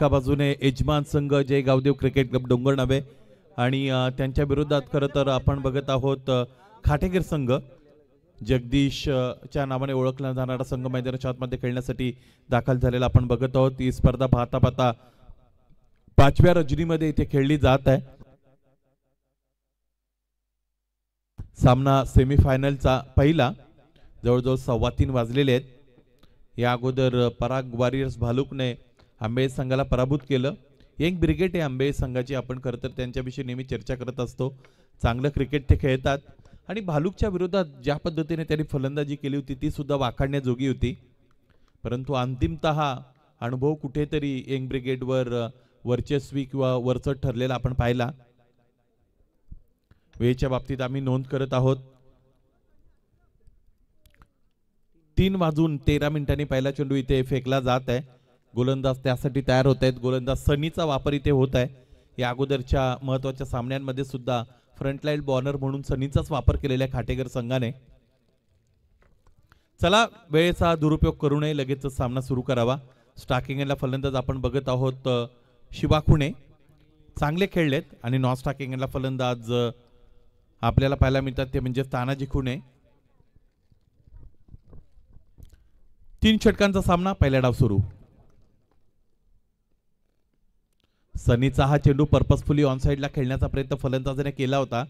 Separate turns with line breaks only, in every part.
एका बाजूने यजमान संघ जय गावदेव क्रिकेट क्लब डोंगरनावे आणि त्यांच्या विरोधात खरं तर आपण बघत आहोत खाटेकर संघ जगदीशच्या नावाने ओळखला जाणारा संघ मैदानाच्या आतमध्ये खेळण्यासाठी दाखल झालेला आपण बघत आहोत। ही स्पर्धा पाहता पाहता 5व्या रजनीमध्ये इथे खेळली जात आहे। सामना सेमीफायनलचा पहिला जवळजवळ 3:15 वाजलेले आहेत। या अगोदर पराग वॉरियर्स भालुकने आंबे संघाला पराभूत केलं। यंग ब्रिगेड हे आंबे संघाची आपण खरं तर त्यांच्याविषयी नेहमी चर्चा करत असतो। चांगलं क्रिकेट ते खेळतात आणि भालुकच्या विरोधात ज्या पद्धतीने त्यांनी फलंदाजी केली होती ती सुद्धा वाखाणण्याजोगी होती, परंतु अंतिमतः अनुभव कुठेतरी यंग ब्रिगेडवर वर्चस्वी किंवा वरचढ ठरलेला आपण पाहिला। वेळेच्या बाबतीत आम्ही नोंद करत आहोत। 3:13 पहिला चेंडू इथे फेकला जात आहे। गोलंदाज त्यासाठी तयार होत आहेत। गोलंदाज सनीचा वापर इथे होत आहे। या अगोदरच्या महत्त्वाच्या सामन्यांमध्ये सुद्धा फ्रंटलाईन बॉलर म्हणून सनीचाच वापर केलेला खाटेकर संघाने। चला वेळेचा दुरुपयोग करू नये, लगेच सामना सुरू करावा। स्टार्किंगला फलंदाज आपण बघत आहोत शिवा खुणे, चांगले खेळलेत आणि नॉन स्टार्किंगला फलंदाज आपल्याला पाहायला मिळतात ते म्हणजे तानाजी खुणे। 3 षटकांचा सामना, पहिला डाव सुरू। सनीचा हा चेंडू पर्पजफुली ऑन साइडला खेळण्याचा प्रयत्न फलंदाजाने केला होता।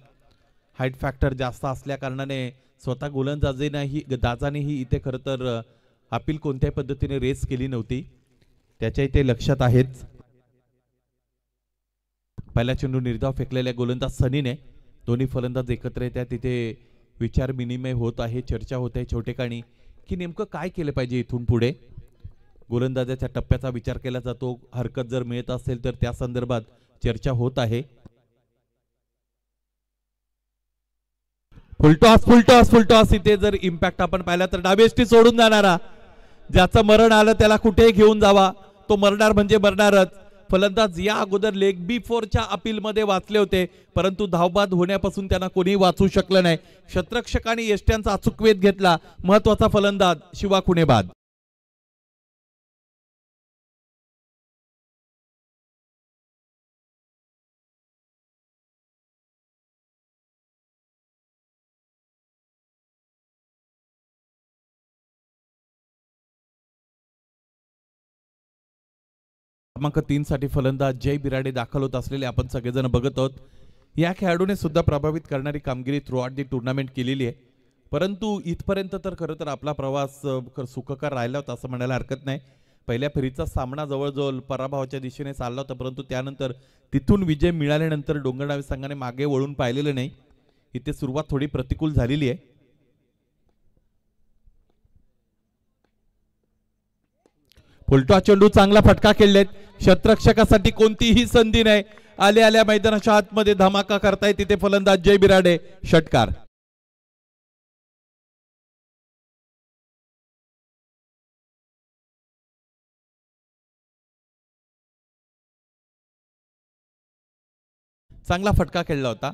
हाईट फॅक्टर जास्त असल्या कारणाने स्वतः गोलंदाजानेही इथे खरं तर अपील कोणत्याही पद्धतीने रेस केली नव्हती, त्याच्या इथे लक्षात आहेच। पहिला चेंडू निर्धाव फेकलेल्या गोलंदाज सनीने, दोन्ही फलंदाज एकत्र येतात। तिथे विचार विनिमय होत आहे, चर्चा होत आहे छोटेखानी की नेमकं काय केलं पाहिजे इथून पुढे। गोलंदाजाच्या टप्प्याचा विचार केला जातो, हरकत जर मिळत असेल तर त्या संदर्भात चर्चा होत आहे। फुलटॉस इथे जर इम्पॅक्ट आपण पाहिला तर डावेष्टी सोडून जाणारा, ज्याचं मरण आलं त्याला कुठेही घेऊन जावा, तो मरणार म्हणजे मरणारच। फलंदाज या अगोदर लेग बिफोरच्या अपील मध्ये वाचले होते, परंतु धावबाद होण्यापासून त्यांना कोणी वाचू शकलं नाही। क्षेत्ररक्षकांनी यष्ट्यांचा अचूक वेध घेतला। महत्वाचा फलंदाज शिवा खुणे बाद। क्रमांक 3 साठी फलंदाज जय बिराडे दाखल होत असलेले आपण सगळेजण बघत आहोत। या खेळाडूने सुद्धा प्रभावित करणारी कामगिरी थ्रू आउट दी टूर्नामेंट केलेली आहे, परंतु इथपर्यंत तर खरं तर आपला प्रवास सुखकर राहिला होता असं म्हणायला हरकत नाही। पहिल्या फेरीचा सामना जवळजवळ पराभवाच्या दिशेने चालला होता, परंतु त्यानंतर तिथून विजय मिळाल्यानंतर डोंगरनावे संघाने मागे वळून पाहिलेलं नाही। इथे सुरुवात थोडी प्रतिकूल झालेली आहे। फुलटॉस चेंडू, चांगला फटका खेळलेत। क्षेत्ररक्षकासाठी कोणतीही संधी नाही, आल्या मैदानाच्या आतमध्ये धमाका करताय तिथे फलंदाज जय बिराडे, षटकार। चांगला फटका खेळला होता।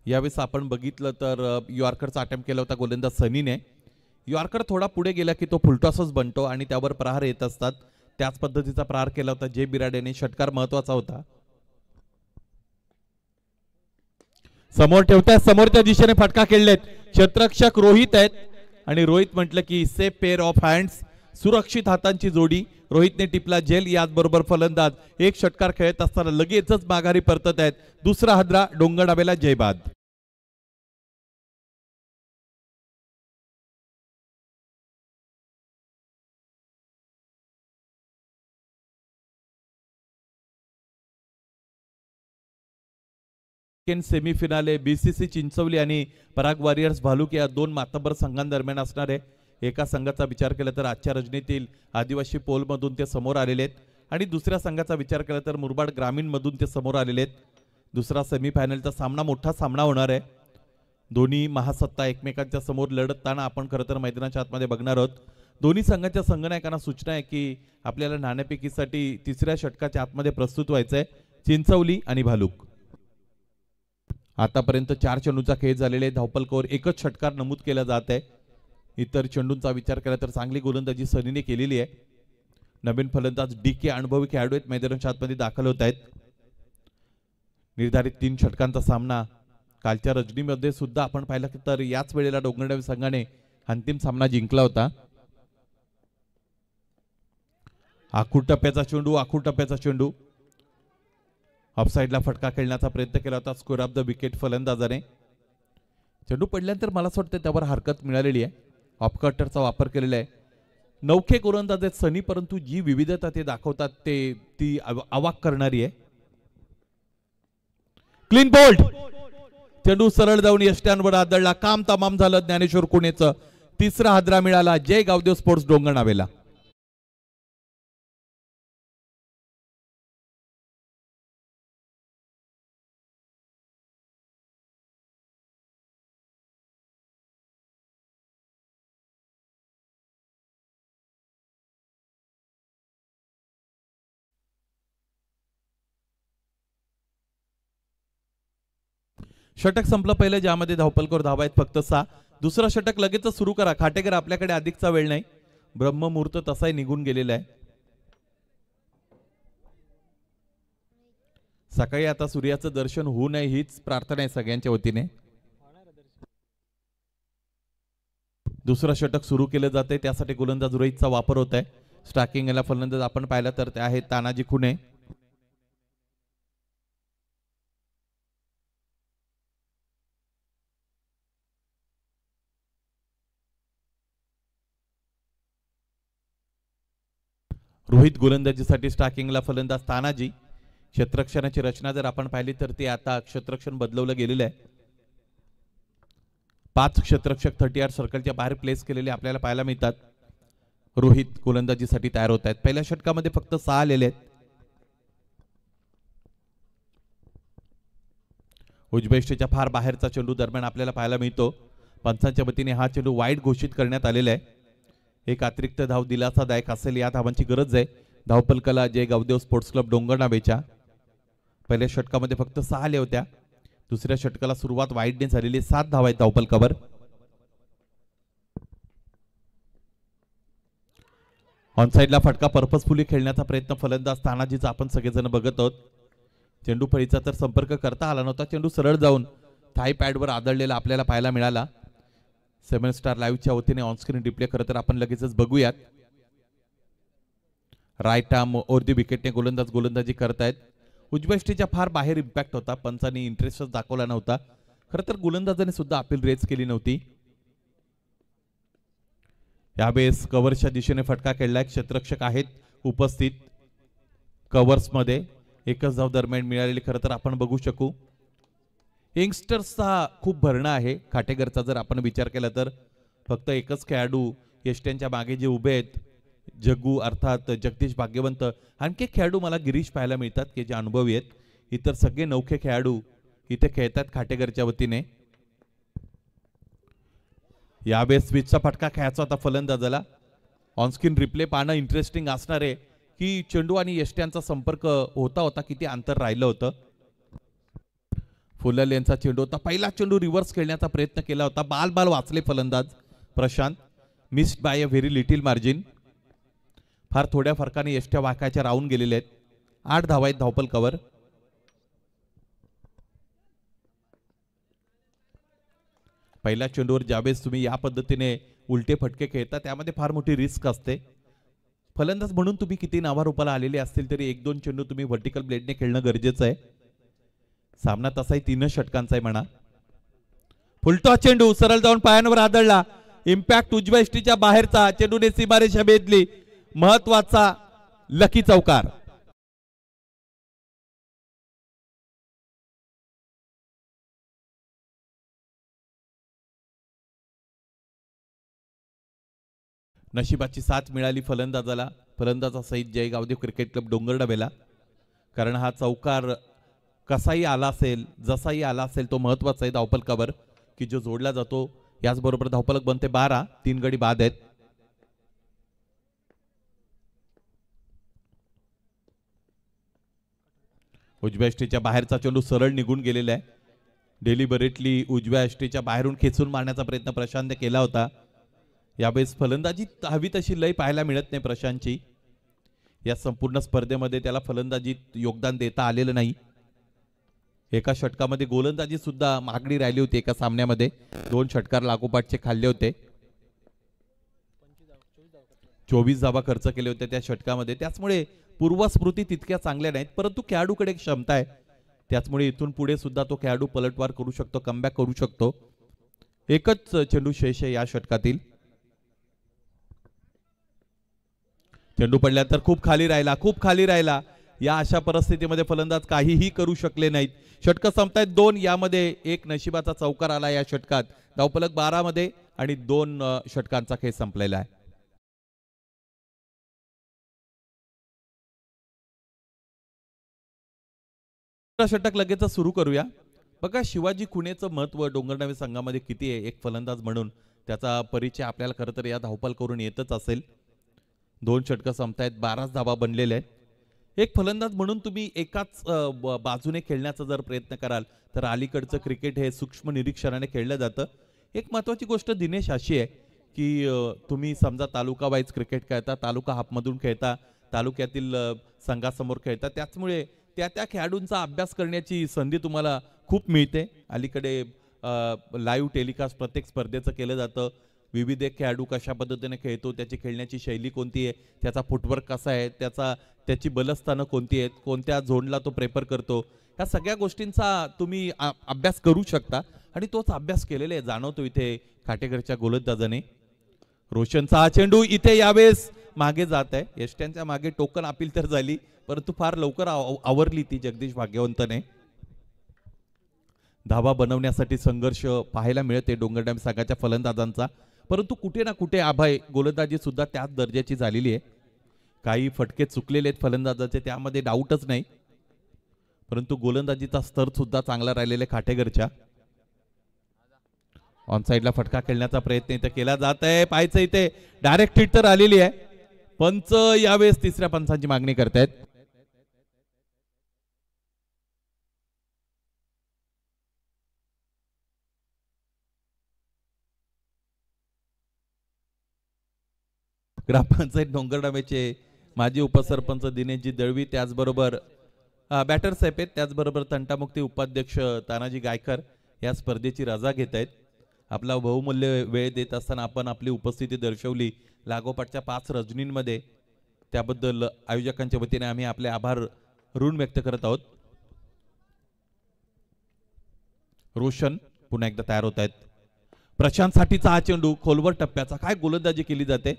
यावेळेस आपण बघितलं तर यॉर्करचा अटेम्प्ट केला होता गोलंदाज सनीने। यॉर्कर थोडा पुढे गेला की तो फुलटॉसच बनतो आणि त्यावर प्रहार येत असतात, त्याच पद्धतीचा प्रहार केला होता जय बिराडेने। षटकार महत्वाचा होता। समोर ठेवत्या समोरच्या दिशेने फटका खेळलेत, क्षेत्ररक्षक रोहित आहेत आणि रोहित म्हटलं की सेफ पेअर ऑफ हँड्स, सुरक्षित हातांची जोडी। रोहितने टिपला झेल, याचबरोबर फलंदाज एक षटकार खेळत असताना लगेचच माघारी परतत आहेत। दुसरा हदरा डोंगरनावेला जयबाद। सेमीफिनाले बीसीसी चिंचवली आणि पराग वॉरियर्स भालुक या 2 मातब्बर संघांदरम्यान असणार आहे। एका संघाचा विचार केला तर आजच्या रजनीतील आदिवासी पोलमधून ते समोर आलेले आहेत आणि दुसऱ्या संघाचा विचार केला तर मुरबाड ग्रामीण मधून ते समोर आलेले आहेत। दुसरा सेमीफायनलचा सामना मोठा सामना होणार आहे। दोन्ही महासत्ता एकमेकांच्या समोर लढताना आपण खरं तर मैदानाच्या आतमध्ये बघणार आहोत। दोन्ही संघाच्या संघनायकांना सूचना आहे की आपल्याला नाणेफेकीसाठी तिसऱ्या षटकाच्या आतमध्ये प्रस्तुत व्हायचंय, चिंचवली आणि भालुक। आतापर्यंत 4 चेंडूचा खेळ झालेले, धावपलकावर एकच षटकार नमूद केला जात आहे। इतर चेंडूंचा विचार केला तर चांगली गोलंदाजी सनीने केलेली आहे। नवीन फलंदाज DK अनुभवी खेळाडू आहेत, मैदानाच्या आतमध्ये दाखल होत आहेत. निर्धारित 3 षटकांचा सामना कालच्या रजनीमध्ये सुद्धा आपण पाहिलं तर याच वेळेला डोंगरगाव संघाने अंतिम सामना जिंकला होता. आखूड टप्प्याचा चेंडू ऑफसाईडला फटका खेळण्याचा प्रयत्न केला होता स्कोर ऑफ द विकेट फलंदाजाने. चेंडू पडल्यानंतर मला असं वाटतं त्यावर हरकत मिळालेली आहे. ऑफकटरचा वापर केलेला आहे. नौखे गोलंदाज आहेत सनी, परंतु जी विविधता ते दाखवतात ती अवाक करणारी आहे. क्लीन बोल्ड, चेंडू सरळ जाऊन यष्ट्यांवर आदळला. काम तमाम झालं ज्ञानेश्वर कुणेचं. तिसरा हादरा मिळाला जय गावदेव स्पोर्ट्स डोंगरनावेला. षटक संपलं पहिलं, ज्यामध्ये धावपलकर धावा आहेत फक्त 6. दुसरा षटक लगेचच सुरू करा खाटेकर, आपल्याकडे अधिकचा वेळ नाही. ब्रह्ममुहूर्त तसाही निघून गेलेला आहे. सकाळी आता सूर्याचं दर्शन होऊ नये हीच प्रार्थना आहे सगळ्यांच्या वतीने. दुसरा षटक सुरू केलं जाते, त्यासाठी गोलंदाज रोहितचा वापर होत आहे. स्ट्रायकिंग याला फलंदाज आपण पाहिला तर ते आहे तानाजी खुणे. रोहित गोलंदाजीसाठी स्ट्रायकिंगला फलंदाज तानाजी. क्षेत्ररक्षणाची रचना जर आपण पाहिली तर ते आता क्षेत्ररक्षण बदलवलं गेलेलं आहे. 5 क्षेत्ररक्षक 38 सर्कलच्या बाहेर प्लेस केलेले आपल्याला पाहायला मिळतात. रोहित गोलंदाजीसाठी तयार होत आहेत. पहिल्या षटकामध्ये फक्त 6 आलेले आहेत. उजव्या यष्टीच्या फार बाहेरचा चेंडू दरम्यान आपल्याला पाहायला मिळतो. पंचांच्या वतीने हा चेंडू वाईड घोषित करण्यात आलेला आहे. एक अतिरिक्त धाव दिलासादायक असेल, या धावांची गरज आहे धावपलकाला जय गावदेव स्पोर्ट्स क्लब डोंगरनावेच्या. पहिल्या षटकामध्ये फक्त 6 आल्या होत्या. दुसऱ्या षटकाला सुरुवात वाईडने झालेली. 7 धावा आहेत धावपलकावर. ऑनसाइडला फटका पर्पजफुली खेळण्याचा प्रयत्न फलंदाज तानाजीचा आपण सगळेजण बघत आहोत. चेंडू फळीचा तर संपर्क करता आला नव्हता. चेंडू सरळ जाऊन थाय पॅडवर आदळलेला आपल्याला पाहायला मिळाला. 7 स्टार लाईव्हच्या वतीने ऑनस्क्रीन डिस्प्ले खरं तर आपण लगेचच बघूयात. राईट आर्म ओर दी विकेटने गोलंदाजी करतायत. उजव्या यष्टीच्या फार बाहेर इम्पॅक्ट होता. पंचांनी इंटरेस्टच दाखवला नव्हता. खरं तर गोलंदाजाने सुद्धा अपील रेज केली नव्हती. यावेळेस कव्हर्सच्या दिशेने फटका खेळलाय. क्षेत्ररक्षक आहेत उपस्थित कव्हर्समध्ये. एकच धाव दरम्यान मिळालेली खरं तर आपण बघू शकू. यंगस्टर्सचा खूप भरणा आहे खाटेकरचा जर आपण विचार केला तर. फक्त एकच खेळाडू यष्ट्यांच्या मागे जे उभे आहेत, जग्गू अर्थात जगदीश भाग्यवंत. आणखी एक खेळाडू मला गिरीश पाहायला मिळतात की जे अनुभवी आहेत. इतर सगळे नौखे खेळाडू इथे खेळतात खाटेकरच्या वतीने. यावेळेस स्विचचा फटका खेळायचा होता फलंदाजाला. ऑनस्क्रीन रिप्ले पाहणं इंटरेस्टिंग असणार आहे की चेंडू आणि यष्ट्यांचा संपर्क होता किती अंतर राहिलं होतं. फुलल यांचा चेंडू होता. पहिला चेंडू रिव्हर्स खेळण्याचा प्रयत्न केला होता. बाल वाचले फलंदाज Prashant. Missed by a very little margin. फार थोड्या फरकाने यष्ट्या वाकायच्या राहून गेलेल्या आहेत. 8 धावा आहेत धावपलकावर. पहिल्या चेंडूवर ज्यावेळेस तुम्ही या पद्धतीने उलटे फटके खेळता त्यामध्ये फार मोठी रिस्क असते. फलंदाज म्हणून तुम्ही किती नावारूपाला आलेले असतील तरी 1-2 चेंडू तुम्ही व्हर्टिकल ब्लेडने खेळणं गरजेचं आहे. सामना तसाही 3 षटकांचा आहे म्हणा. फुलटॉस चेंडू सरळ जाऊन पायांवर आदळला. इम्पॅक्ट उजव्या यष्टीच्या बाहेरचा. चेंडूने सीमारेषा भेदली. महत्वाचा लकी चौकार. नशिबाची साथ मिळाली फलंदाजाला. फलंदाजासहित जय गावदेव क्रिकेट क्लब डोंगरनावेला. कारण हा चौकार कसाही आला असेल, जसाही आला असेल तो महत्वाचा आहे धावपलकावर की जो जोडला जातो. याचबरोबर धावपलक बनते 12. 3 गडी बाद आहेत. उजव्या यष्टीच्या बाहेरचा चेंडू सरळ निघून गेलेला आहे. डेलिबरेटली उजव्या यष्टीच्या बाहेरून खेचून मारण्याचा प्रयत्न प्रशांतने केला होता. यावेळेस फलंदाजी हवी तशी लय पाहायला मिळत नाही प्रशांतची. या संपूर्ण स्पर्धेमध्ये त्याला फलंदाजीत योगदान देता आलेलं नाही. एका षटकामध्ये गोलंदाजी सुद्धा मागणी राहिली होती. एका सामन्यामध्ये 2 षटकार लागोपाठचे खाल्ले होते. 24 धावा खर्च केले होते त्या षटकामध्ये. त्याचमुळे पूर्वस्मृती तितक्या चांगल्या नाहीत, परंतु खेळाडूकडे क्षमता आहे. त्याचमुळे इथून पुढे सुद्धा तो खेळाडू पलटवार करू शकतो, कमबॅक करू शकतो. एकच चेंडू शेष आहे या षटकातील. चेंडू पडल्यानंतर खूप खाली राहिला. या अशा परिस्थितीमध्ये फलंदाज काहीही करू शकले नाहीत. षटक संपतायत 2. यामध्ये एक नशिबाचा चौकार आला या षटकात. धावफलक 12 मध्ये आणि 2 षटकांचा खेळ संपलेला आहे. षटक लगेच सुरू करूया. बघा, शिवाजी खुनेचं महत्व डोंगरगावी संघामध्ये किती आहे. एक फलंदाज म्हणून त्याचा परिचय आपल्याला खरं तर या धावफल करून येतच असेल. 2 षटक संपतायत, 12 धावा बनलेले आहेत. एक फलंदाज म्हणून तुम्ही एकाच बाजूने खेळण्याचा जर प्रयत्न कराल तर अलीकडचं क्रिकेट हे सूक्ष्म निरीक्षणाने खेळलं जातं. एक महत्त्वाची गोष्ट दिनेश अशी आहे की तुम्ही समजा तालुका वाईज क्रिकेट खेळता, तालुका हाफमधून खेळता, तालुक्यातील संघासमोर खेळता. त्याचमुळे त्या खेळाडूंचा अभ्यास करण्याची संधी तुम्हाला खूप मिळते. अलीकडे लाईव्ह टेलिकास्ट प्रत्येक स्पर्धेचं केलं जातं. विविध खेळाडू कशा पद्धतीने खेळतो, त्याची खेळण्याची शैली कोणती आहे, त्याचा फुटवर्क कसा आहे, त्याची बलस्थानं कोणती आहेत, कोणत्या झोनला तो प्रेफर करतो, ह्या सगळ्या गोष्टींचा तुम्ही अभ्यास करू शकता. आणि तोच अभ्यास केलेला आहे जाणवतो इथे खाटेकरच्या गोलंदाजाने. रोशनचा हा चेंडू इथे यावेळेस मागे जात आहे. यष्ट्यांच्या मागे टोकन अपील तर झाली, परंतु फार लवकर आवरली ती जगदीश भाग्यवंतने. धावा बनवण्यासाठी संघर्ष पाहायला मिळते डोंगरगाव संघाच्या फलंदाजांचा, परंतु कुठे ना कुठे अभय गोलंदाजी सुद्धा त्याच दर्जाची झालेली आहे. काही फटके चुकलेले आहेत फलंदाजाचे, त्यामध्ये डाऊटच नाही, परंतु गोलंदाजीचा स्तर सुद्धा चांगला राहिलेला खाटेकरच्या. ऑन साइडला फटका खेळण्याचा प्रयत्न इथे केला जात आहे. पाहायचं इथे डायरेक्ट हिट तर आलेली आहे. पंच यावेळेस तिसऱ्या पंचांची मागणी करतायत. ग्रामपंचायत डोंगरगावचे माजी उपसरपंच दिनेशजी दळवी, त्याचबरोबर बॅटर साहेब आहेत, त्याचबरोबर तंटामुक्ती उपाध्यक्ष तानाजी गायकर या स्पर्धेची रजा घेत आहेत. आपला बहुमूल्य वेळ देत असताना आपण आपली उपस्थिती दर्शवली लागोपाठच्या 5 रजनींमध्ये, त्याबद्दल आयोजकांच्या वतीने आम्ही आपले आभार ऋण व्यक्त करत आहोत. रोशन पुन्हा एकदा तयार होत आहेत. प्रशांत साठीचा हा चेंडू खोलवर टप्प्याचा. काय गोलंदाजी केली जाते.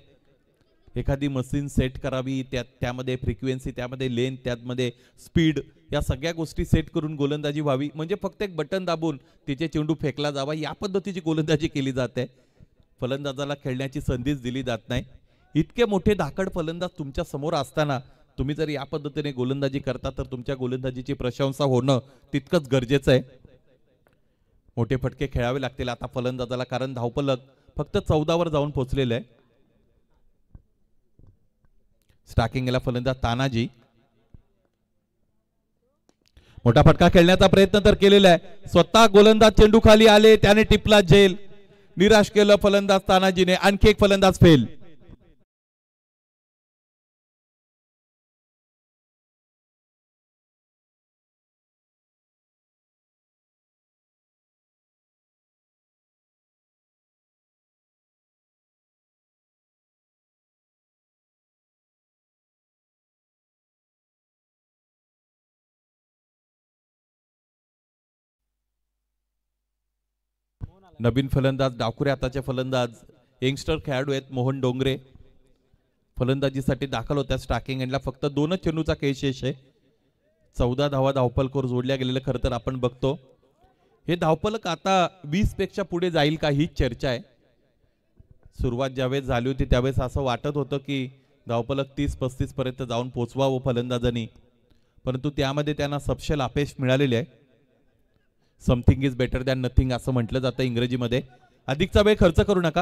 एखादी मशीन सेट करावी, त्यामध्ये फ्रिक्वेन्सी, त्यामध्ये लेंथ, त्यामध्ये स्पीड, या सगळ्या गोष्टी सेट करून गोलंदाजी व्हावी. म्हणजे फक्त एक बटन दाबून तिचे चेंडू फेकला जावा, या पद्धतीची गोलंदाजी केली जाते. फलंदाजाला खेळण्याची संधीच दिली जात नाही. इतके मोठे धाकड फलंदाज तुमच्या समोर असताना तुम्ही जर या पद्धतीने गोलंदाजी करता तर तुमच्या गोलंदाजीची प्रशंसा होणं तितकंच गरजेचं आहे. मोठे फटके खेळावे लागतील आता फलंदाजाला, कारण धावफलक फक्त 14 वर जाऊन पोहोचलेलं आहे. स्टार्टिंगला फलंदाज तानाजी. मोठा फटका खेळण्याचा प्रयत्न तर केलेला आहे. स्वतः गोलंदाज चेंडू खाली आले, त्याने टिपला झेल, निराश केलं फलंदाज तानाजीने. आणखी एक फलंदाज फेल. नवीन फलंदाज डाकुरे हाताचे फलंदाज यंगस्टर खेळाडू आहेत मोहन डोंगरे, फलंदाजीसाठी दाखल होत्या. स्टार्टिंग एंडला फक्त 2च चेंडूचा खेळ शेष आहे. 14 धावा धावफलकावर जोडल्या गेलेलं खरं तर आपण बघतो. हे धावफलक आता 20 पेक्षा पुढे जाईल का हीच चर्चा आहे. सुरुवात ज्यावेळेस झाली होती त्यावेळेस असं वाटत होतं की धावफलक 30-35 पर्यंत जाऊन पोहोचवावं फलंदाजांनी, परंतु त्यामध्ये त्यांना सपशेल अपयश मिळालेले आहे. Something is better than nothing असं म्हटलं जातं इंग्रजीमध्ये. अधिकचा वेळ खर्च करू नका.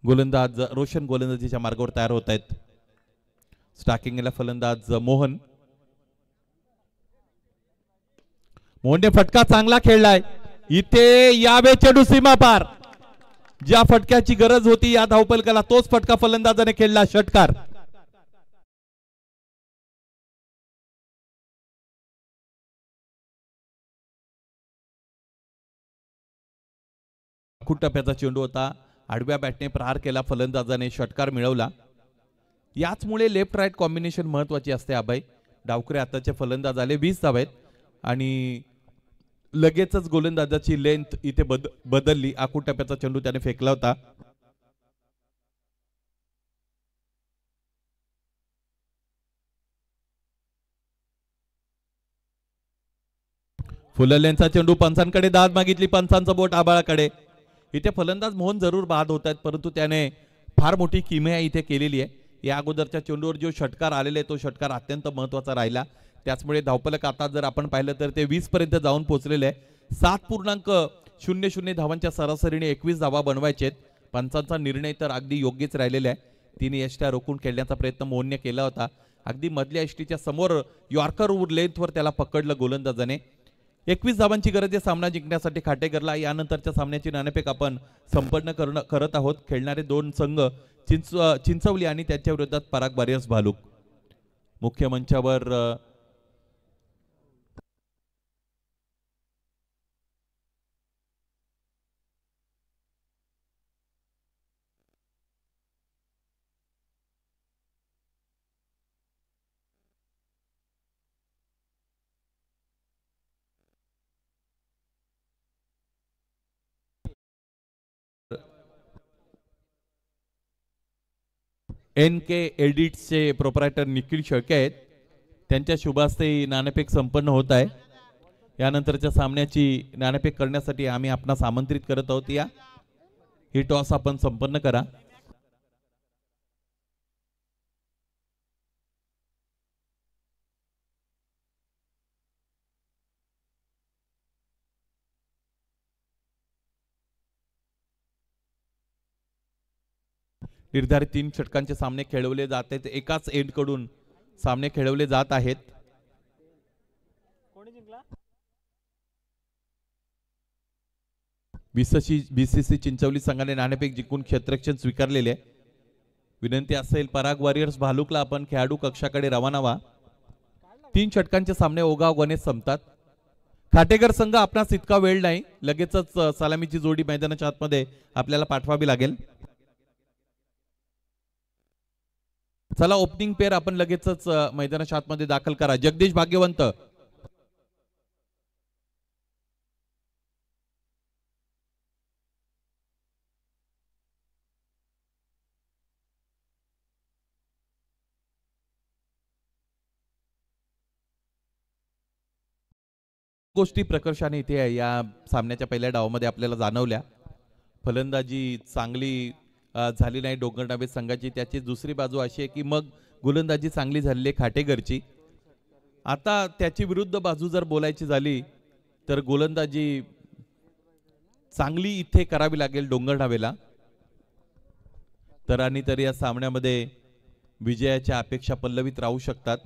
गोलंदाज रोशन गोलंदाजीच्या मार्गावर तयार होत आहेत. स्टार्टिंगला फलंदाज मोहन. मोहनने फटका चांगला खेळलाय. इथे यावे चेंडू सीमा पार. ज्या फटक्याची गरज होती या धावफलकाला तोच फटका फलंदाजाने खेळला. षटकार. आखूड टप्प्याचा चेंडू होता, आडव्या बॅटने प्रहार केला, फलंदाजाने षटकार मिळवला. याचमुळे लेफ्ट राईट कॉम्बिनेशन महत्वाची असते. अभय डावखरे आताचे फलंदाज आले, 20 धावा आहेत आणि लगेचच गोलंदाजाची लेंथ इथे बदलली. आखूड टप्प्याचा चेंडू त्याने फेकला होता. फुललेंचा चेंडू, पंचांकडे दाद मागितली, पंचांचं बोट आबाळाकडे. इथे फलंदाज मोहन जरूर बाद होत आहेत, परंतु त्याने फार मोठी किमया इथे केलेली आहे. या अगोदरच्या चेंडूवर जो षटकार आलेले तो षटकार अत्यंत महत्वाचा राहिला. त्याचमुळे धावफलक आता जर आपण पाहिलं तर ते 20 पर्यंत जाऊन पोहोचलेले आहे. 7.00 धावांच्या सरासरीने 21 धावा बनवायचे आहेत. पंचांचा निर्णय तर अगदी योग्यच राहिलेला आहे. 3 यष्ट्या रोखून खेळण्याचा प्रयत्न मोहनने केला होता. अगदी मधल्या यष्टीच्या समोर यॉर्कर लेंथवर त्याला पकडलं गोलंदाजाने. 21 धावांची गरज आहे सामना जिंकण्यासाठी खाटेकरला. यानंतरच्या सामन्याची नाणेफेक आपण संपन्न करत आहोत. खेळणारे दोन संघ चिंचवली आणि त्यांच्या विरोधात पराग वॉरियर्स भालूक. मुख्य मंचावर NK एडिट्सचे प्रोप्रायटर निखिल शेळके आहेत. त्यांच्या शुभास्ते नाणेफेक संपन्न होत आहे. यानंतरच्या सामन्याची नाणेफेक करण्यासाठी आम्ही आपणास आमंत्रित करत आहोत. या ही टॉस आपण संपन्न करा. निर्धारित 3 षटकांचे सामने खेळवले जात आहेत. एकाच एंड कडून सामने खेळवले जात आहेत. बीसीसी चिंचवली संघाने नाणेफेक जिंकून क्षेत्ररक्षण स्वीकारलेले आहे. विनंती असेल पराग वॉरियर्स भालुकला आपण खेळाडू कक्षाकडे रवाना व्हा. 3 षटकांचे सामने ओघाओघाने संपतात. खाटेकर संघ आपणास इतका वेळ नाही, लगेचच सलामीची जोडी मैदानाच्या आतमध्ये आपल्याला पाठवावी लागेल. चला ओपनिंग पेअर आपण लगेचच मैदानाच्या आतमध्ये दाखल करा. जगदीश भाग्यवंत, गोष्टी प्रकर्षाने इथे या सामन्याच्या पहिल्या डावामध्ये आपल्याला जाणवल्या. फलंदाजी चांगली झाली नाही डोंगर डाबे संघाची. त्याची दुसरी बाजू अशी आहे की मग गोलंदाजी चांगली झालेली खाटेकरची. आता त्याची विरुद्ध बाजू जर बोलायची झाली तर गोलंदाजी चांगली इथे करावी लागेल डोंगर डाबेला. तर या सामन्यामध्ये विजयाच्या अपेक्षा पल्लवित राहू शकतात.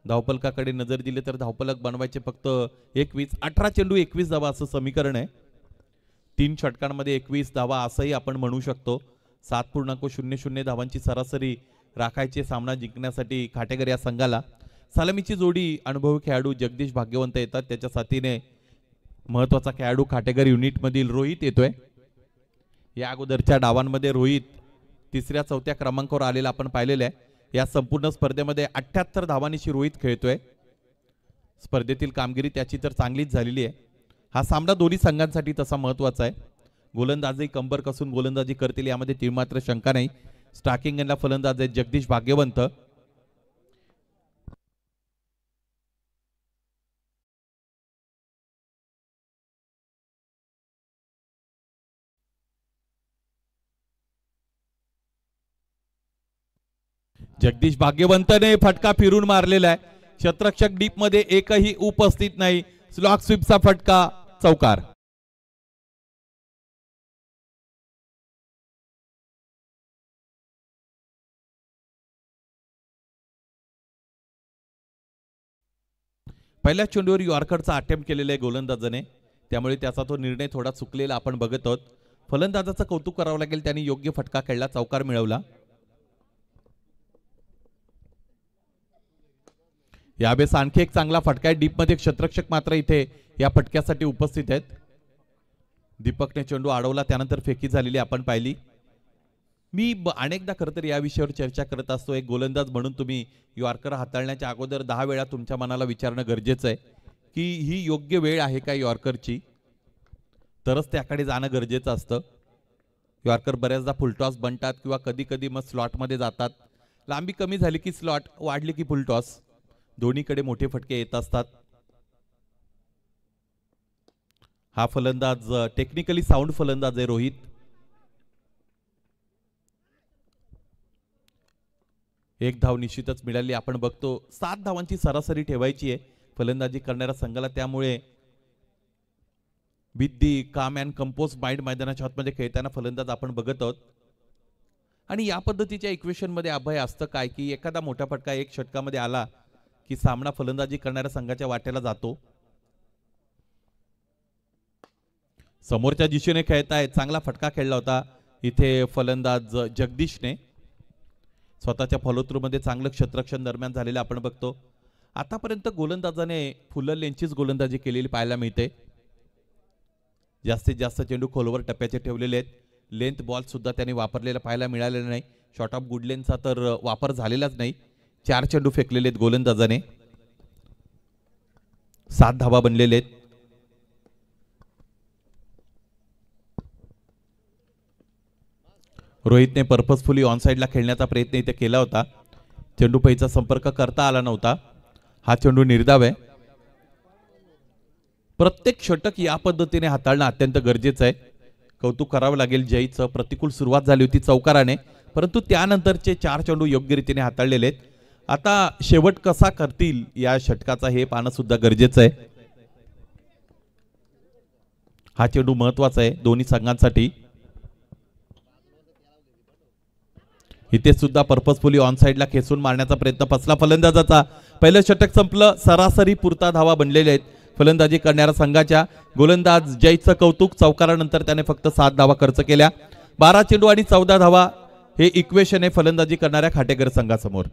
धावफलकाकडे नजर दिली तर धावफलक बनवायचे फक्त 21. 18 चेंडू 21 धावा असं समीकरण आहे. 3 षटकांमध्ये 21 धावा असंही आपण म्हणू शकतो. 7.00 धावांची सरासरी राखायची सामना जिंकण्यासाठी खाटेकर या संघाला. सलामीची जोडी अनुभवी खेळाडू जगदीश भाग्यवंत येतात. त्याच्या साथीने महत्वाचा खेळाडू खाटेकर युनिट मधील रोहित येतोय. या अगोदरच्या डावांमध्ये रोहित 3ऱ्या-4थ्या क्रमांकावर आलेला आपण पाहिलेलं आहे. या संपूर्ण स्पर्धेमध्ये 78 धावांनीशी रोहित खेळतोय. स्पर्धेतील कामगिरी त्याची तर चांगलीच झालेली आहे. हा सामना दोन्ही संघांसाठी तसा महत्वाचा आहे. गोलंदाजी कंबर कसून गोलंदाजी करतील यामध्ये तीळ मात्र शंका नाही. स्टार्किंग एंडला फलंदाज आहेत जगदीश भाग्यवंत. जगदीश भाग्यवंतने फटका फिरून मारलेला आहे. क्षेत्ररक्षक डीप मध्ये एकही उपस्थित नाही. स्लॉग स्वीपचा फटका, चौकार. पहिल्या चेंडूवर यॉर्करचा अटेम्प्ट केलेला आहे गोलंदाजाने, त्यामुळे त्याचा तो निर्णय थोडा चुकलेला आपण बघत आहोत. फलंदाजाचं कौतुक करावं लागेल, त्यांनी योग्य फटका खेळला, चौकार मिळवला. यावेळेस आणखी एक चांगला फटका आहे डीप मध्ये. क्षेत्ररक्षक मात्र इथे या फटक्यासाठी उपस्थित आहेत. दीपकने चेंडू अडवला, त्यानंतर फेकी झालेली आपण पाहिली. मी अनेकदा खरं तर या विषयावर चर्चा करत असतो. एक गोलंदाज म्हणून तुम्ही यॉर्कर हाताळण्याच्या अगोदर 10 वेळा तुमच्या मनाला विचारणं गरजेचं आहे की ही योग्य वेळ आहे का यॉर्करची, तरच त्याकडे जाणं गरजेचं असतं. यॉर्कर बऱ्याचदा फुलटॉस बनतात किंवा कधी कधी मग स्लॉटमध्ये जातात. लांबी कमी झाली की स्लॉट, वाढली की फुलटॉस, दोन्हीकडे मोठे फटके येत असतात. हा फलंदाज टेक्निकली साऊंड फलंदाज आहे रोहित. एक धाव निश्चितच मिळाली. आपण बघतो 7 धावांची सरासरी ठेवायची आहे फलंदाजी करणाऱ्या संघाला, त्यामुळे विथ दी काम अँड कंपोज माइंड मैदानाच्या आतमध्ये खेळताना फलंदाज आपण बघत आहोत. आणि या पद्धतीच्या इक्वेशन मध्ये अभय असतं काय की एखादा मोठा फटका एक षटकामध्ये आला की सामना फलंदाजी करणाऱ्या संघाच्या वाट्याला जातो. समोरच्या दिशेने खेळताय, चांगला फटका खेळला होता इथे फलंदाज जगदीशने. स्वतःच्या फॉलोथ्रू मध्ये चांगलं क्षेत्ररक्षण दरम्यान झालेलं आपण बघतो. आतापर्यंत गोलंदाजाने फुलर लेनचीच गोलंदाजी केलेली पाहायला मिळते. जास्तीत जास्त चेंडू खोलवर टप्प्याचे ठेवलेले आहेत. लेंथ बॉल सुद्धा त्यांनी वापरलेला पाहायला मिळालेला नाही. शॉर्ट ऑफ गुड लेनचा तर वापर झालेलाच नाही. 4 चेंडू फेकलेले आहेत गोलंदाजाने. 7 धावा बनलेले आहेत. रोहितने पर्पजफुली ऑन साइडला खेळण्याचा प्रयत्न इथे केला होता. चेंडू पैचा संपर्क करता आला नव्हता. हा चेंडू निर्धाव आहे. प्रत्येक षटक या पद्धतीने हाताळणं अत्यंत गरजेचं आहे. कौतुक करावं लागेल जयचं. प्रतिकूल सुरुवात झाली होती चौकाराने, परंतु त्यानंतरचे 4 चेंडू योग्य रीतीने हाताळलेले आहेत. आता शेवट कसा करतील या षटकाचा हे पाहणं सुद्धा गरजेचं आहे. हा चेंडू महत्वाचा आहे दोन्ही संघांसाठी. इथे सुद्धा पर्पजफुली ऑन साइडला खेचून मारण्याचा प्रयत्न फसला फलंदाजाचा. पहिलं षटक संपलं. सरासरी पुरता धावा बनलेले आहेत फलंदाजी करणाऱ्या संघाच्या. गोलंदाज जयचं कौतुक. चौकारानंतर त्याने फक्त 7 धावा खर्च केल्या. 12 चेंडू आणि 14 धावा हे इक्वेशन आहे फलंदाजी करणाऱ्या खाटेकर संघासमोर.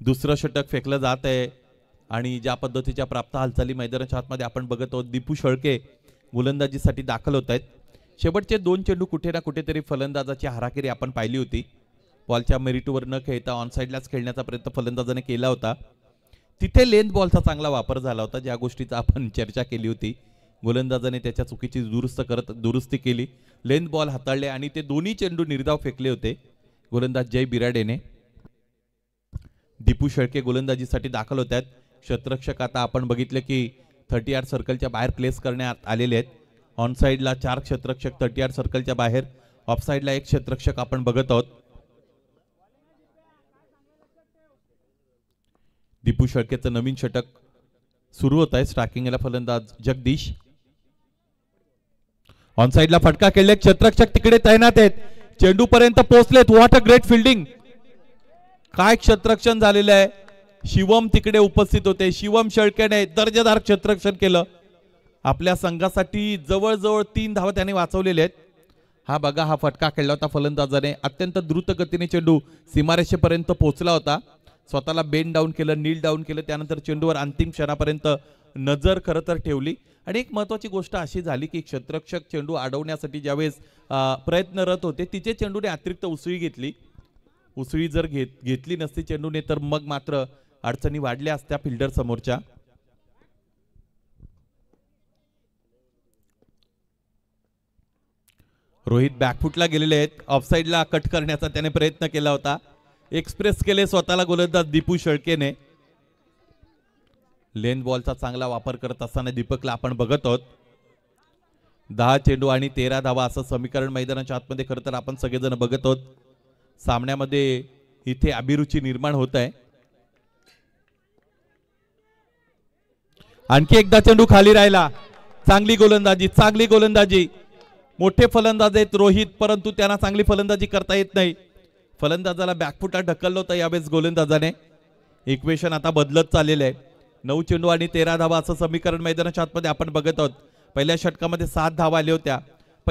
दुसरं षटक फेकलं जात आहे आणि ज्या पद्धतीच्या प्राप्त हालचाली मैदानाच्या आतमध्ये आपण बघत आहोत. दीपू शेळके गोलंदाजीसाठी दाखल होत आहेत. शेवटचे 2 चेंडू कुठे ना कुठेतरी फलंदाजाची हाराकिरी आपण पाहिली होती. बॉलच्या मेरिटवर न खेळता ऑन साइडलाच खेळण्याचा प्रयत्न फलंदाजाने केला होता. तिथे लेंथ बॉलचा चांगला वापर झाला होता, ज्या गोष्टीचा आपण चर्चा केली होती. गोलंदाजाने त्याच्या चुकीची दुरुस्ती केली. लेंथ बॉल हाताळले आणि ते दोन्ही चेंडू निर्धाव फेकले होते गोलंदाज जय बिराडेने. दीपू शेळके गोलंदाजीसाठी दाखल होत आहेत. क्षेत्ररक्षक आता आपण बघितले की 30 यार्ड सर्कलच्या बाहेर प्लेस करण्यात आलेले आहेत. ऑन साइडला 4 क्षेत्ररक्षक 30 यार्ड सर्कलच्या बाहेर, ऑफ साइडला 1 क्षेत्ररक्षक आपण बघत आहोत. दीपू शेळकेचं नवीन षटक सुरू होत आहे. स्ट्रायकिंगला फलंदाज जगदीश. ऑन साइडला फटका खेळले. क्षेत्ररक्षक तिकडे तैनात आहेत. चेंडू पर्यंत पोहोचलेत. What a great fielding. काय क्षेत्ररक्षण झालेलं आहे. शिवम तिकडे उपस्थित होते. शिवम शेळकेने दर्जेदार क्षेत्ररक्षण केलं. आपल्या संघासाठी जवळजवळ 3 धावा त्याने वाचवलेले आहेत. हा बघा, हा फटका खेळला होता फलंदाजाने. अत्यंत द्रुत गतीने चेंडू सीमारेषेपर्यंत पोहोचला होता. स्वतःला बेंड डाऊन केलं, नील डाऊन केलं. त्यानंतर चेंडूवर अंतिम क्षणापर्यंत नजर खरं तर ठेवली. आणि एक महत्वाची गोष्ट अशी झाली की क्षेत्ररक्षक चेंडू अडवण्यासाठी ज्यावेळेस प्रयत्नरत होते, तिचे चेंडूने अतिरिक्त उसळी घेतली. उसळी जर घेतली नसती चेंडूने तर मग मात्र अडचणी वाढल्या असत्या फिल्डर समोरच्या. रोहित बॅकफुटला गेलेले आहेत. ऑफसाइडला कट करण्याचा त्याने प्रयत्न केला होता. एक्सप्रेस केले स्वतःला गोलंदाज दीपू शेळकेने. लेन बॉलचा चांगला वापर करत असताना दीपकला आपण बघत आहोत. 10 चेंडू आणि 13 धावा असं समीकरण मैदानाच्या आतमध्ये खरं तर आपण सगळेजण बघत आहोत. सामन्यामध्ये इथे अभिरुची निर्माण होत आहे. आणखी एकदा चेंडू खाली राहिला. चांगली गोलंदाजी. मोठे फलंदाज आहेत रोहित, परंतु त्यांना चांगली फलंदाजी करता येत नाही. फलंदाजाला बॅकफुटात ढकललं होतं यावेळेस गोलंदाजाने. इक्वेशन आता बदलत चाललेलं आहे. 9 चेंडू आणि 13 धावा असं समीकरण मैदानाच्या आतमध्ये आपण बघत आहोत. पहिल्या षटकामध्ये 7 धावा आल्या होत्या.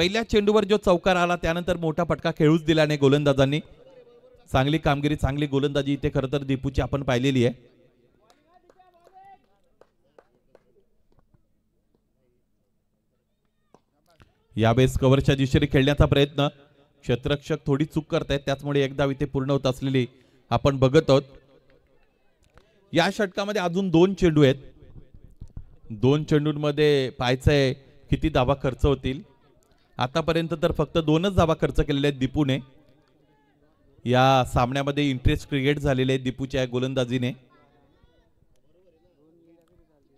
पहिल्या चेंडूवर जो चौकार आला त्यानंतर मोठा फटका खेळूच दिला नाही गोलंदाजांनी. चांगली कामगिरी, चांगली गोलंदाजी इथे खरं तर दीपूची आपण पाहिलेली आहे. यावेळेस कव्हरच्या दिशेने खेळण्याचा प्रयत्न, क्षेत्ररक्षक थोडी चूक करतायत, त्याचमुळे एक धाव इथे पूर्ण होत असलेली आपण बघत आहोत. या षटकामध्ये अजून 2 चेंडू आहेत. 2 चेंडूंमध्ये पाहायचंय किती धावा खर्च होतील. आतापर्यंत तर फक्त 2च धावा खर्च केलेल्या आहेत दीपूने. या सामन्यामध्ये इंटरेस्ट क्रिएट झालेले आहे दीपूच्या गोलंदाजीने.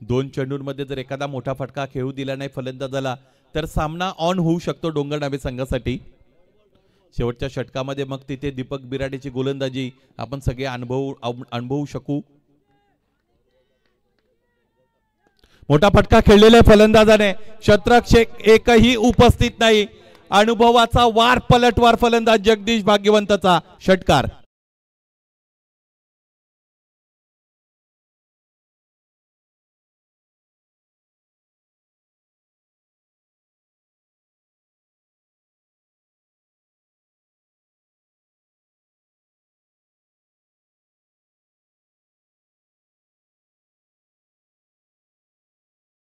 2 चेंडूंमध्ये जर एखादा मोठा फटका खेळू दिला नाही फलंदाजाला तर सामना ऑन होऊ शकतो डोंगर नावे संघासाठी. शेवटच्या षटकामध्ये मग तिथे दीपक बिराडेची गोलंदाजी आपण सगळे अनुभवू शकू. मोठा फटका खेळलेला आहे फलंदाजाने, क्षेत्ररक्षक एकही उपस्थित नाही. अनुभवाचा वार पलटवार फलंदाज जगदीश भाग्यवंतचा षटकार.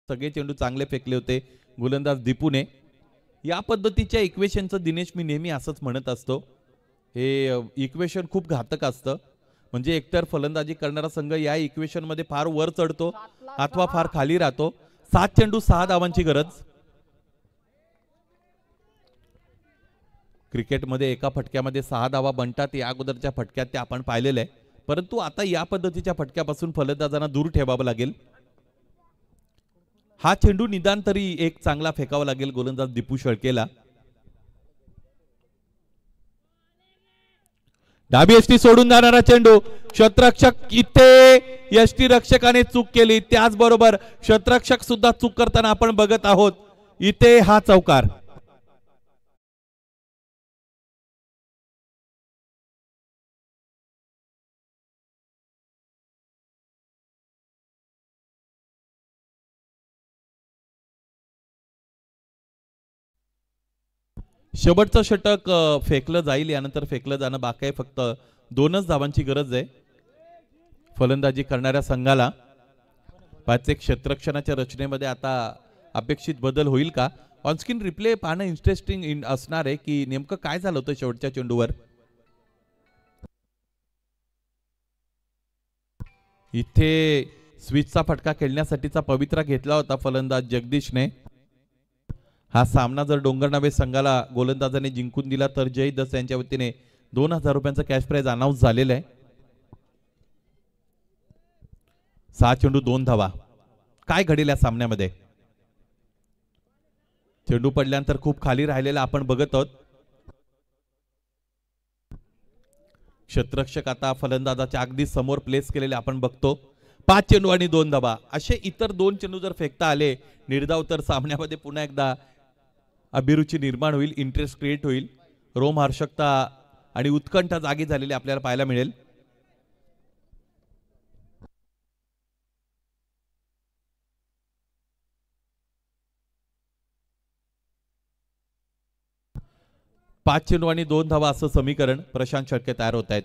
सगळे चेंडू चांगले फेकले होते गोलंदाज दीपूने. या पद्धतीच्या इक्वेशनचं दिनेश मी नेहमी असंच म्हणत असतो, हे इक्वेशन खूप घातक असतं. म्हणजे एकतर फलंदाजी करणारा संघ या इक्वेशन मध्ये फार वर चढतो अथवा फार खाली राहतो. 7 चेंडू 6 धावांची गरज. क्रिकेटमध्ये एका फटक्यामध्ये 6 धावा बनतात. या अगोदरच्या फटक्यात ते आपण पाहिलेलं आहे, परंतु आता या पद्धतीच्या फटक्यापासून फलंदाजांना दूर ठेवावं लागेल. हा चेंडू निदान तरी एक चांगला फेकावा लागेल गोलंदाज दीपू शेळकेला. डाबी यष्टी सोडून जाणारा चेंडू, क्षेत्ररक्षक इथे यष्टी रक्षकाने चूक केली, त्याचबरोबर क्षेत्ररक्षक सुद्धा चूक करताना आपण बघत आहोत. इथे हा चौकार. शेवटचं षटक फेकलं जाईल, यानंतर फेकलं जाणं बाकी आहे. फक्त 2च धावांची गरज आहे फलंदाजी करणाऱ्या संघाला. पाच एक क्षेत्ररक्षणाच्या रचनेमध्ये आता अपेक्षित बदल होईल का? ऑनस्क्रीन रिप्ले पाहणं इंटरेस्टिंग असणार आहे की नेमकं काय झालं होतं शेवटच्या चेंडूवर. इथे स्विचचा फटका खेळण्यासाठीचा पवित्रा घेतला होता फलंदाज जगदीशने. हा सामना जर डोंगर नावे संघाला गोलंदाजाने जिंकून दिला तर जय दस यांच्या वतीने 2000 रुपयांचा कॅश प्राइज अनाउन्स झालेला आहे. 6 चेंडू 2 धावा. काय घडेल या सामन्यामध्ये? चेंडू पडल्यानंतर खूप खाली राहिलेला आपण बघत आहोत. क्षेत्ररक्षक आता फलंदाजाच्या अगदी समोर प्लेस केलेले आपण बघतो. 5 चेंडू आणि 2 धावा. असे इतर 2 चेंडू जर फेकता आले निर्धाव तर सामन्यामध्ये पुन्हा एकदा अभिरुची निर्माण होईल, इंटरेस्ट क्रिएट होईल. रोमहर्षकता आणि उत्कंठा जागी झालेली आपल्याला पाहायला मिळेल. पाच चेंडू आणि 2 धावा असं समीकरण प्रशांत शेळके तयार होत आहेत.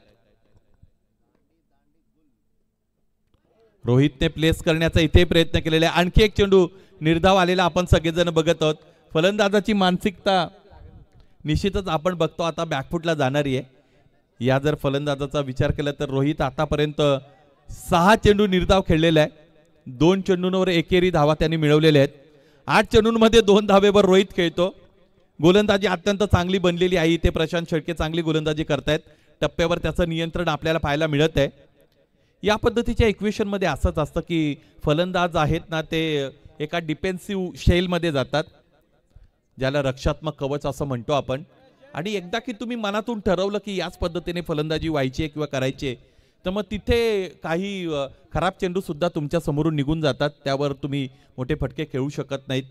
रोहितने प्लेस करण्याचा इथे प्रयत्न केलेला आहे. आणखी एक चेंडू निर्धाव आलेला आपण सगळेजण बघत आहोत. फलंदाजाची मानसिकता निश्चितच आपण बघतो आता बॅकफुटला जाणारी आहे. या जर फलंदाजाचा विचार केला तर रोहित आतापर्यंत 6 चेंडू निर्धाव खेळलेला आहे. 2 चेंडूंवर एकेरी धावा त्यांनी मिळवलेल्या आहेत. 8 चेंडूंमध्ये 2 धावेवर रोहित खेळतो. गोलंदाजी अत्यंत चांगली बनलेली आहे. इथे प्रशांत शेळके चांगली गोलंदाजी करतायत. टप्प्यावर त्याचं नियंत्रण आपल्याला पाहायला मिळत आहे. या पद्धतीच्या इक्वेशन मध्ये असंच असतं की फलंदाज आहेत ना ते एका डिफेन्सिव्ह शेलमध्ये जातात, ज्याला रक्षात्मक कवच असं म्हणतो आपण. आणि एकदा की तुम्ही मनातून ठरवलं की याच पद्धतीने फलंदाजी व्हायची किंवा करायची, तर मग तिथे काही खराब चेंडू सुद्धा तुमच्या समोरून निघून जातात. त्यावर तुम्ही मोठे फटके खेळू शकत नाहीत.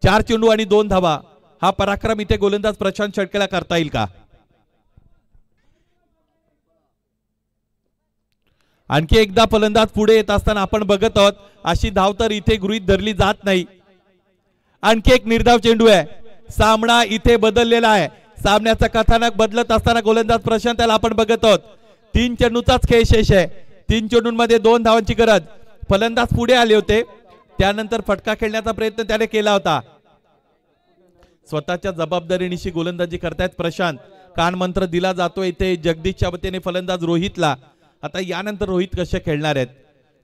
4 चेंडू आणि 2 धावा. हा पराक्रम इथे गोलंदाज प्रशांत शेळकेला करता येईल का? आणखी एकदा फलंदाज पुढे येत असताना आपण बघत आहोत. अशी धाव तर इथे गृहीत धरली जात नाही. आणखी एक निर्धाव चेंडू आहे. सामना इथे बदललेला आहे. सामन्याचं कथानक बदलत असताना गोलंदाज प्रशांत याला आपण बघत आहोत. 3 चेंडूचाच खेळ शेष आहे. 3 चेंडूंमध्ये 2 धावांची गरज. फलंदाज पुढे आले होते, त्यानंतर फटका खेळण्याचा प्रयत्न त्याने केला होता. स्वतःच्या जबाबदारीनिशी गोलंदाजी करतायत प्रशांत. कान मंत्र दिला जातो इथे जगदीशच्या वतीने फलंदाज रोहितला. आता यानंतर रोहित कसे खेळणार आहेत.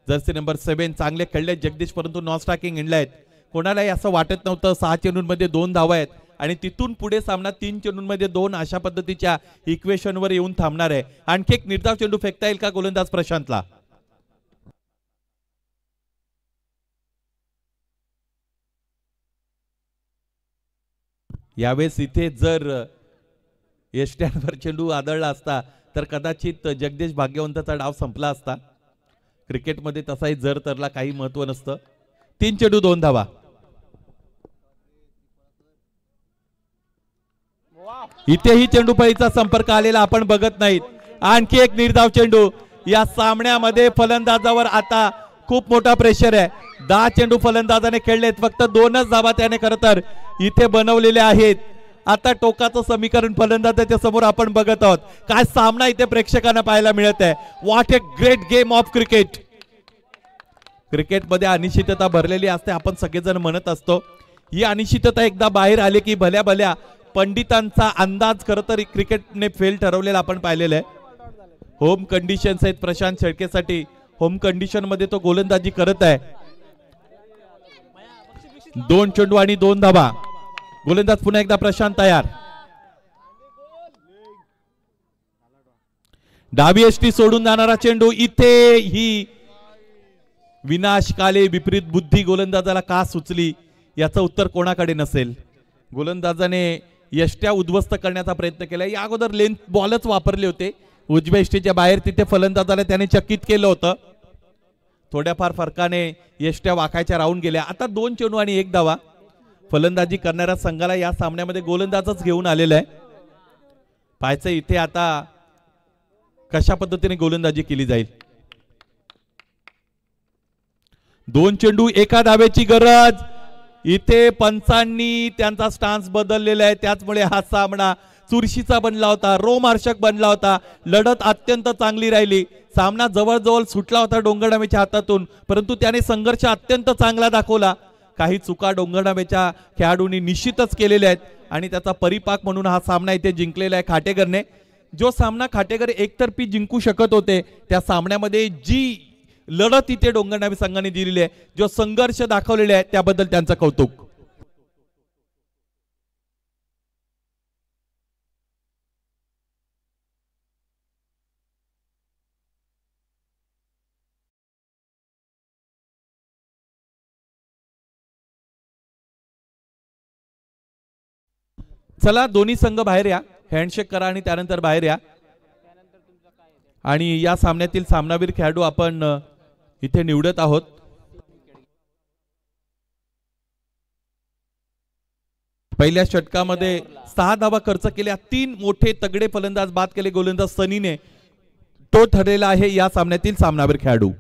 जर्सी नंबर 7 चांगले खेळले जगदीश, परंतु नॉन स्ट्रायकिंग इंडलायत. कोणालाही असं वाटत नव्हतं. 6 चेंडूंमध्ये 2 धावा आहेत आणि तिथून पुढे सामना 3 चेंडूंमध्ये 2 अशा पद्धतीच्या इक्वेशनवर येऊन थांबणार आहे. आणखी एक निर्धाव चेंडू फेकता येईल का गोलंदाज प्रशांतला. यावेळेस इथे जर एसट्यांवर चेंडू आदळला असता तर कदाचित जगदीश भाग्यवंताचा डाव संपला असता. क्रिकेटमध्ये तसाही जर तरला काही महत्व नसतं. 3 चेंडू 2 धावा. इथेही चेंडूपळीचा संपर्क आलेला आपण बघत नाहीत. आणखी एक निर्धाव चेंडू. या सामन्यामध्ये फलंदाजावर आता खूप मोठा प्रेशर आहे. 10 चेंडू फलंदाजाने खेळलेत, फक्त 2च धावा त्याने खरं तर इथे बनवलेले आहेत. आता टोकाचं समीकरण फलंदाजाच्या समोर आपण बघत आहोत. काय सामना इथे प्रेक्षकांना पाहायला मिळत आहे. What a great game of cricket. क्रिकेटमध्ये अनिश्चितता भरलेली असते, आपण सगळेजण म्हणत असतो. ही अनिश्चितता एकदा बाहेर आली की भल्या भल्या पंडितांचा अंदाज खरं तर क्रिकेटने फेल ठरवलेला आपण पाहिलेलं आहे. होम कंडिशन्स आहेत प्रशांत शेळकेसाठी. होम कंडिशन मध्ये तो गोलंदाजी करत आहे. 2 चेंडू आणि 2 धावा. गोलंदाज पुन्हा एकदा प्रशांत तयार. डावी एसटी सोडून जाणारा चेंडू. इथे ही विनाशकाले विपरीत बुद्धी गोलंदाजाला का सुचली याचं उत्तर कोणाकडे नसेल. गोलंदाजाने यष्ट्या उद्ध्वस्त करण्याचा प्रयत्न केला. या अगोदर लेंथ बॉलच वापरले होते उजव्या यष्टीच्या बाहेर. तिथे फलंदाजाला त्याने चकित केलं होतं. थोड्याफार फरकाने यष्ट्या वाकायच्या राहून गेल्या. आता 2 चेंडू आणि 1 धावा. फलंदाजी करणाऱ्या संघाला या सामन्यामध्ये गोलंदाजच घेऊन आलेला आहे. पाहायचं इथे आता कशा पद्धतीने गोलंदाजी केली जाईल. 2 चेंडू 1 धावेची गरज. इथे पंचांनी त्यांचा स्टान्स बदललेला आहे. त्याचमुळे हा सामना चुरशीचा बनला होता, रोमहर्षक बनला होता. लढत अत्यंत चांगली राहिली. सामना जवळजवळ सुटला होता डोंगरनामेच्या हातातून, परंतु त्याने संघर्ष अत्यंत चांगला दाखवला. काही चुका डोंगरनामेच्या खेळाडूंनी निश्चितच केलेल्या आहेत आणि त्याचा परिपाक म्हणून हा सामना इथे जिंकलेला आहे खाटेकरने. जो सामना खाटेकर एकतर्फी जिंकू शकत होते, त्या सामन्यामध्ये जी लढत इथे डोंगरनामे संघाने दिलेली आहे, जो संघर्ष दाखवलेला आहे, त्याबद्दल त्यांचं कौतुक. चला दोन्ही संघ बाहेर या. हँडशेक करा आणि त्यानंतर बाहेर या. आणि या सामन्यातील सामनावीर खेळाडू आपण इथे निवडत आहोत. पहिल्या षटकामध्ये 6 धावा खर्च केल्या. 3 मोठे तगडे फलंदाज बाद केले गोलंदाज सनीने. तो ठरलेला आहे या सामन्यातील सामनावीर खेळाडू.